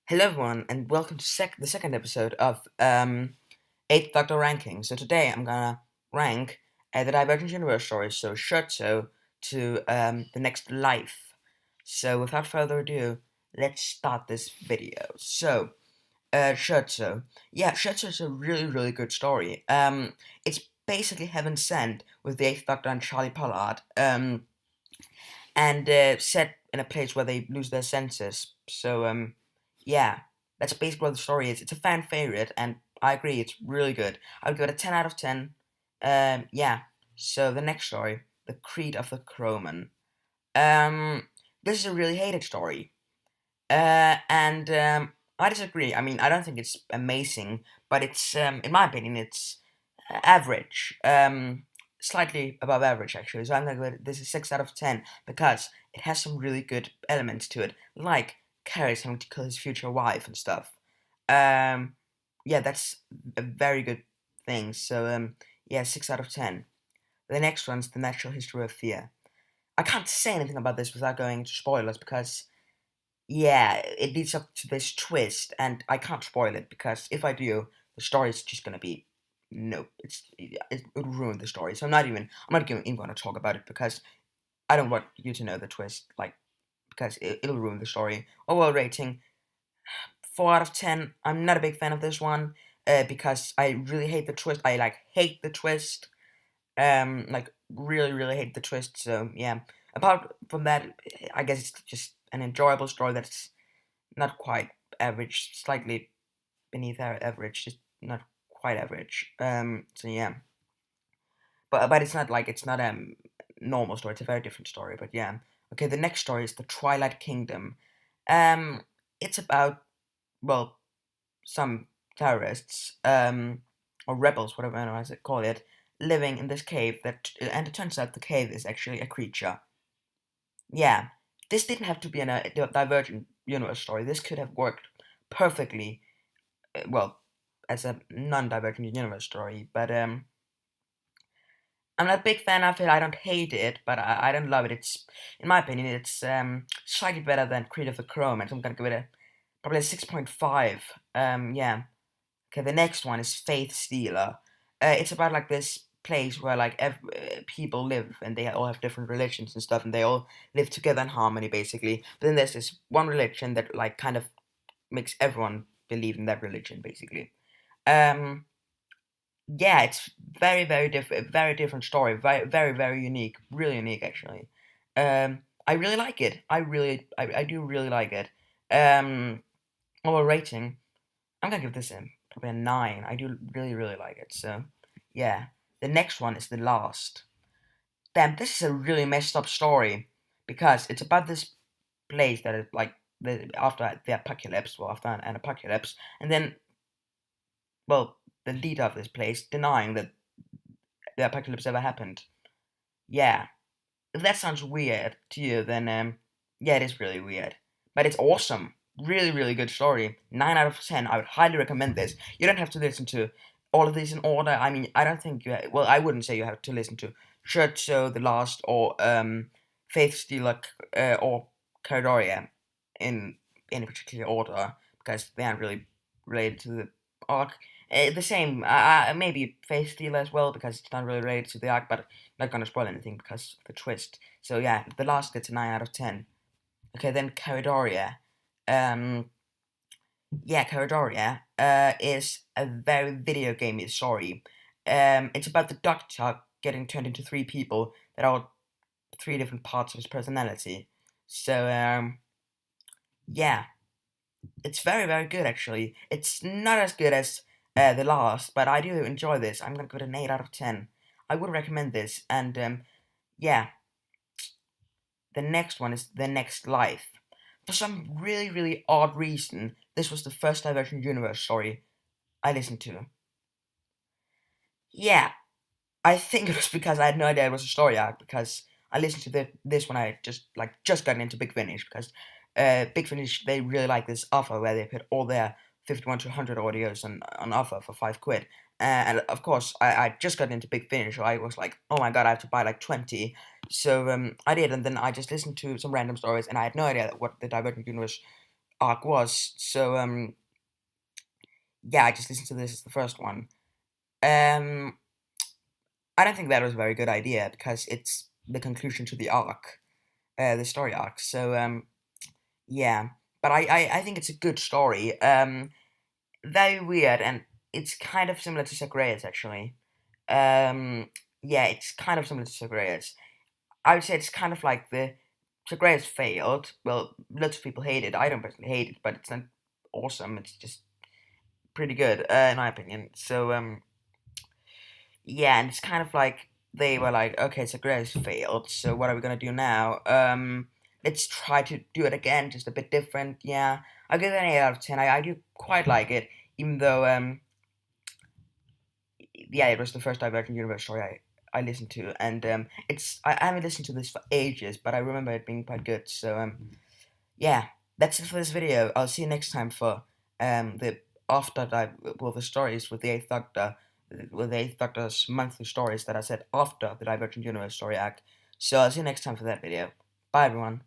Hello everyone, and welcome to the second episode of 8th Doctor Ranking. So today I'm gonna rank the Divergent universe stories, so Scherzo to the next life. So without further ado, let's start this video. So, Scherzo. Yeah, Scherzo is a really good story. It's basically Heaven Sent with the 8th Doctor and Charlie Pollard, and set in a place where they lose their senses. So, yeah, that's basically what the story is. It's a fan favorite, and I agree, it's really good. I would give it a 10 out of 10. Yeah. So the next story, The Creed of the Croman. This is a really hated story. And I disagree. I mean, I don't think it's amazing, but it's, in my opinion, it's average. Slightly above average, actually. So I'm gonna give it, this is 6 out of 10 because it has some really good elements to it, like Carrie's having to kill his future wife and stuff. Um, yeah, that's a very good thing. So, yeah, 6 out of 10. The next one's The Natural History of Fear. I can't say anything about this without going into spoilers because yeah, it leads up to this twist, and I can't spoil it because if I do, the story is just gonna be nope. It would ruin the story. So I'm not even going to talk about it because I don't want you to know the twist. Like because it'll ruin the story. Overall rating 4 out of 10. I'm not a big fan of this one because I really hate the twist. I like hate the twist. Like really hate the twist. So yeah. Apart from that, I guess it's just an enjoyable story that's not quite average, slightly beneath our average, just not quite average. So yeah, but it's not like it's not a normal story. It's a very different story. But yeah, okay. The next story is the Twilight Kingdom. It's about well some terrorists or rebels, whatever I call it, living in this cave that, and it turns out the cave is actually a creature. Yeah, this didn't have to be a Divergent universe story. This could have worked perfectly well, as a non-Divergent universe story, but I'm not a big fan of it. I don't hate it, but I don't love it. It's, in my opinion, it's slightly better than Creed of the Chrome, and so I'm gonna give it a probably a 6.5. Yeah. Okay, the next one is Statestealer. It's about like this place where like people live and they all have different religions and stuff, and they all live together in harmony, basically. But then there's this one religion that like kind of makes everyone believe in that religion, basically. Um, yeah, it's very different, very different story, very unique, really unique actually. I really like it. I do really like it. Um, overall rating, I'm gonna give this probably a 9. I do really like it. So, yeah. The next one is The Last. Damn, this is a really messed up story because it's about this place that is like after the apocalypse, well, after an apocalypse, and then well, the leader of this place denying that the apocalypse ever happened. Yeah, if that sounds weird to you, then yeah, it is really weird. But it's awesome. Really good story. 9 out of 10. I would highly recommend this. You don't have to listen to all of these in order. I mean, I don't think well, I wouldn't say you have to listen to Church Show, The Last, or Faith Stealer, or Caridoria in any particular order because they aren't really related to the arc. The same, maybe Faith Stealer as well because it's not really related to the arc, but not gonna spoil anything because of the twist. So yeah, The Last gets a 9 out of 10. Okay, then Caridoria. Um, yeah, Caridoria is a very video gamey story. It's about the Doctor getting turned into three people that are three different parts of his personality. So yeah, it's very good actually. It's not as good as The Last, but I do enjoy this. I'm gonna give it an 8 out of 10. I would recommend this, and yeah, the next one is The Next Life. For some really odd reason, this was the first Divergent Universe story I listened to. Yeah, I think it was because I had no idea it was a story arc, because I listened to this when I just gotten into Big Finish, because Big Finish, they really like this offer where they put all their 51 to 100 audios on offer for 5 quid. And of course, I just got into Big Finish, so I was like, oh my god, I have to buy like 20. So I did, and then I just listened to some random stories, and I had no idea what the Divergent Universe arc was. So yeah, I just listened to this as the first one. Um, I don't think that was a very good idea because it's the conclusion to the arc, the story arc. So yeah, but I think it's a good story. Very weird, and it's kind of similar to Zagreus actually. Um, yeah, it's kind of similar to Zagreus. I would say it's kind of like the Zagreus failed. Well, lots of people hate it. I don't personally hate it, but it's not awesome. It's just pretty good, in my opinion. So yeah, and it's kind of like they were like, okay, Zagreus failed. So what are we gonna do now? Let's try to do it again, just a bit different. Yeah, I give it an 8 out of 10. I do quite like it, even though yeah, it was the first Divergent Universe story I listened to, and I haven't listened to this for ages, but I remember it being quite good. So yeah, that's it for this video. I'll see you next time for the the stories with the Eighth Doctor, with the Eighth Doctor's monthly stories that I said after the Divergent Universe story arc. So I'll see you next time for that video. Bye everyone.